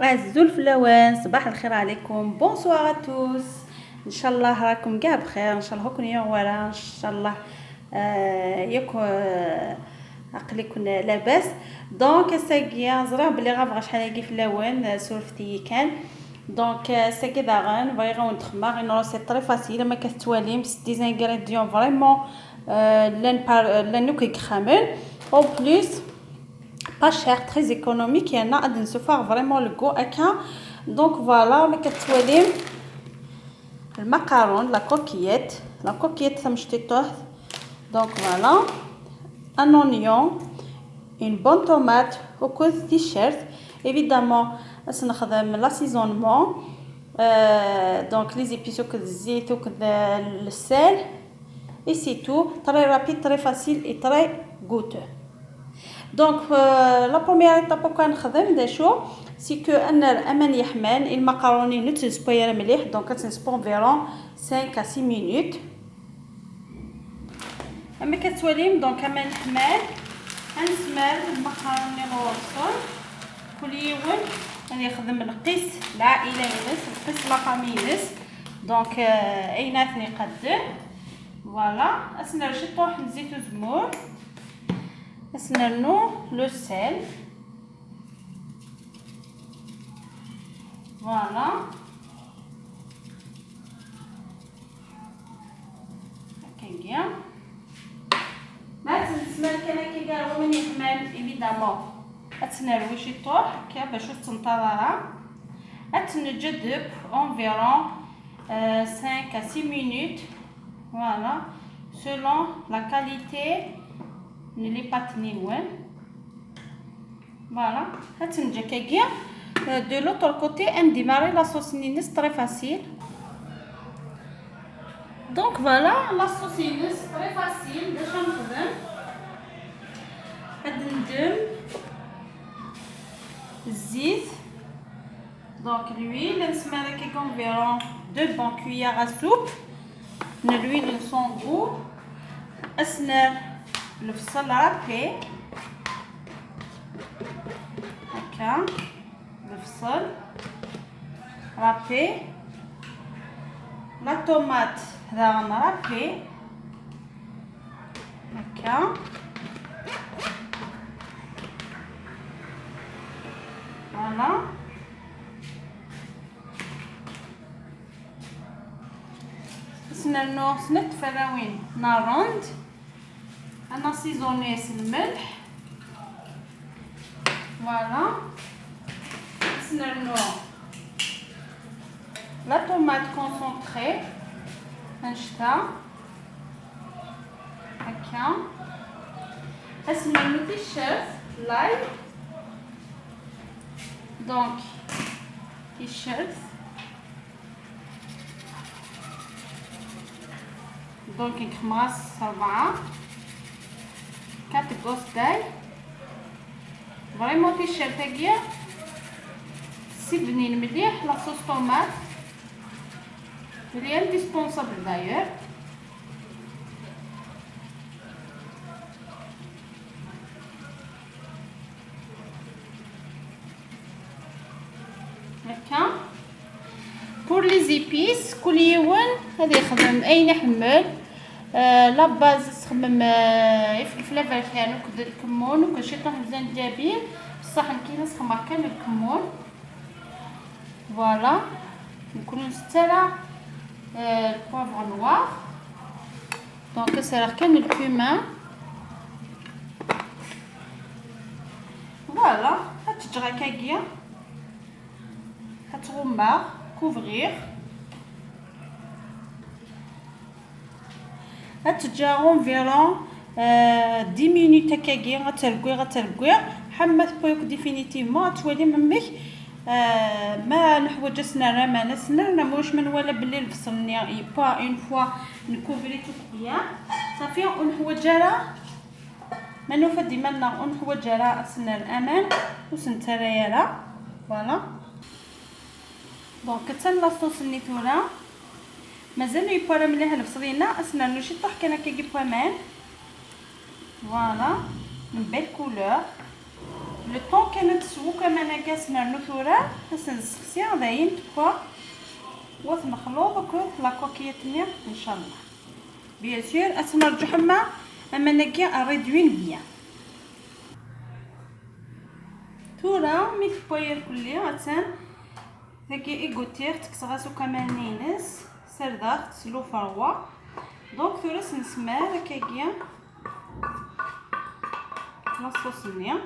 عزيزو الفلاوان، صباح الخير عليكم. بونسوار توس. ان شاء الله راكم كاع بخير، ان شاء الله هكون يوارا، ان شاء الله ياكو عقلكم لاباس. دونك ساكيا زرا بلي غنبغي شحال هاكي فلاوان سولفتي كان. دونك ساكي داغن بغي غون تخما غي روسيت طري فاسيل ما كتواليم 6 انغريديون فريمون لانو كيخامل او بليس pas cher, très économique. Il y en a à se faire vraiment le goût à quand. Donc voilà, on a le macaron, la coquillette ça me jetait tout. Donc voilà, un oignon, une bonne tomate, au cause t-shirt. Évidemment, ça nous fait l'assaisonnement. Donc les épices que zit ou que le sel. Et c'est tout. Très rapide, très facile et très goûteux. دونك لا بروميير ايطاب كنخدم داشو سي كو ان الامان يحمل المقاروني نتسبوير مليح. دونك كتنسبون فيرون 5 à 6 minutes. اما كتواليم دونك امان يحمل غنسمر المقاروني غوصل كل يوم راني نخدم نقيس العائله ينس نقيس لاقامي ينس. دونك ايناتني قد فوالا اسنا شي طوح نزيتو زمور اسنرنو لو سيل فوالا هكايا ما تنسمر كان كيقالوا من يحمل ايفيدامون اتنروي شي طوح هكا باش تنطررا اتنجذب environ 5 à 6 minutes. Voilà, selon la qualité ne les pâtes ni loin. Voilà, de l'autre côté on démarre la sauce nines très facile. Donc voilà, la sauce nines très facile déjà نخدم هاد ندم الزيت. Donc l'huile نسمر كي environ 2 bonnes cuillères à soupe de l'huile sans goût. اسنر البصل رابي هكا البصل رابي لا طوماط هذا غنرابي هكا فوالا. سنرنو سنت فراوين ناروند انا سيزوني الملح فوالا. نسنرنو لا طوماط كونسونطري نشتا هكا. نسنرنو تيشيرت لاي دونك تيشيرت دونك نخماس 4 4 grosses tailles. Vraiment تيشيرت هكيا سيبني مليح لا صوص طوماط اللي انديسبونسابل داير. هكا بور لي زيبيس كل يوم هذا يخدم اين يحمل لا باز تخمم يفلفل افريكان وكذا الكمون وكل شي طاح الزنجبيل بصح كاين ناس خمر كان الكمون فوالا. نكون نسترا البوفر نوار دونك سير كان الكومان فوالا. هتجرى كاكيا هتغمر كوفغير هتجاهم فيرون 10 minutes هكاكيا غتركوي حمات بوك ديفينيتيفمون توالي ممك ما نحوج سنرا ما نسنرنا موش من ولا بلي البصل ني با اون فوا نكوفري تو بيان صافي ونحوج راه ما نوفا ديما نحوج راه سنر الامان وسنترايا راه فوالا. دونك حتى لاصوص النيتورا مازال يبارا مليح البصلينا اسنرنو شي طح كان كيجي بامان فوالا من بيل كولور لو طون كانت تسوق كما قاسنا نثورة بس نسقسي داين تبقى وتنخلو بكو لا كوكيتني ان شاء الله. بيان سور اتنرجع حما اما نكي اريدوين بيان تورا مي تبوير كلي غتسان ذاكي ايغوتير تكسغاسو كمان نينس سرداخت سلو فروا دونك ثورا سنسمار هكاكيا لاصوص نيا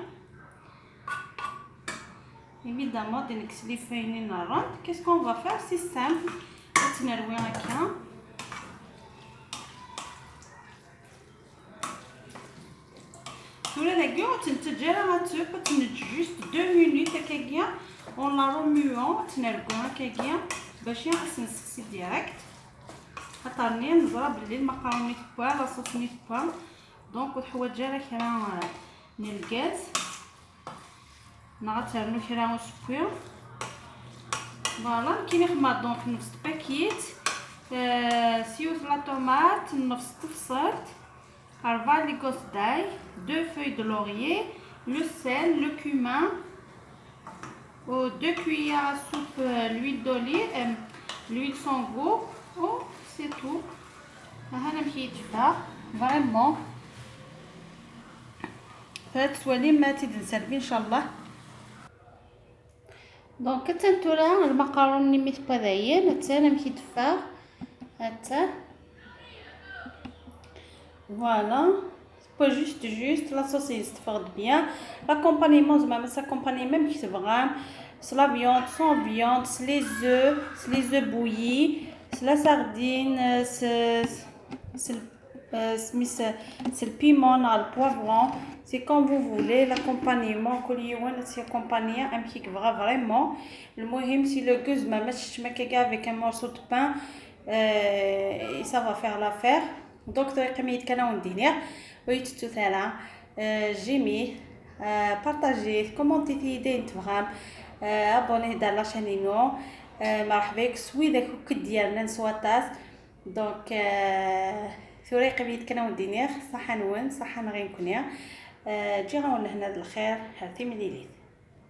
évidemment دي نكسلي فاينين الرند كيسكون فا فار سي سامبل تنروي هكا تورا داكيا تنتجرا غاتوب تنج جوست 2 مينوت هكاكيا اون لا روميون تنركو هكاكيا باش ينقص نسقسي ديريكت خاطرني نزرا بلي المقاروني تبا لاصوص ني تبا دونك الحوايج راه كرا من الغاز نغترنو كرا وسكوير فوالا كاين خما دونك نفس باكيت سيوف لا طوماط نفس الفصل 4 لي غوس داي 2 feuilles de laurier le sel le cumin ou 2 cuillères à soupe l'huile d'olive l'huile sans goût oh c'est tout هنا مشيت فيها فريمون فهاد السوالي ما تنسربي ان شاء الله. دونك تنتورا المقارون ميت بادايا نتانا مشيت فيها هاتا فوالا با جوست لا صوصيس تفرد بيان لاكومبانيمون زعما ساكومباني ميم كيف غام سي لا فيوند سون فيوند سي لي زو بويي سي لا ساردين سي le piment, le poivron, c'est comme vous voulez. L'accompagnement, c'est accompagné un petit peu vraiment. Le mohim, si le goût, je avec un morceau de pain, et ça va faire l'affaire. Donc, j'aime partager, commenter tes idées, abonnez à la chaîne. مرحبا بك سوي داك الكد ديالنا نسواتاس دونك ثوري قبيت كنا ودينير صحه نون صحه غير نكونيا جي غنقول لهنا الخير هاتي مليليت.